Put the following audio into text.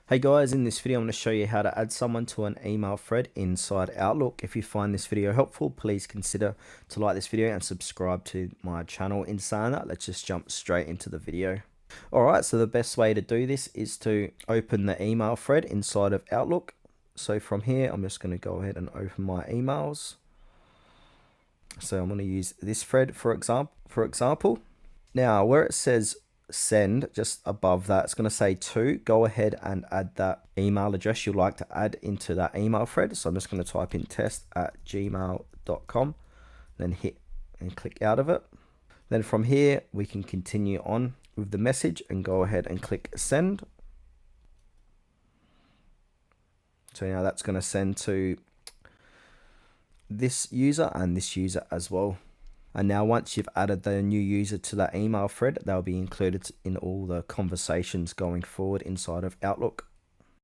Hey guys, in this video I'm going to show you how to add someone to an email thread inside Outlook. If you find this video helpful, please consider to like this video and subscribe to my channel. In saying that, let's just jump straight into the video. Alright, so the best way to do this is to open the email thread inside of Outlook. So from here, I'm just going to go ahead and open my emails. So I'm going to use this thread for example. Now, where it says send, just above that, it's going to say to. Go ahead and add that email address you'd like to add into that email thread. So I'm just going to type in test@gmail.com, then hit and click out of it. Then from here, we can continue on with the message and go ahead and click send. So now that's going to send to this user and this user as well. And now once you've added the new user to that email thread, they'll be included in all the conversations going forward inside of Outlook.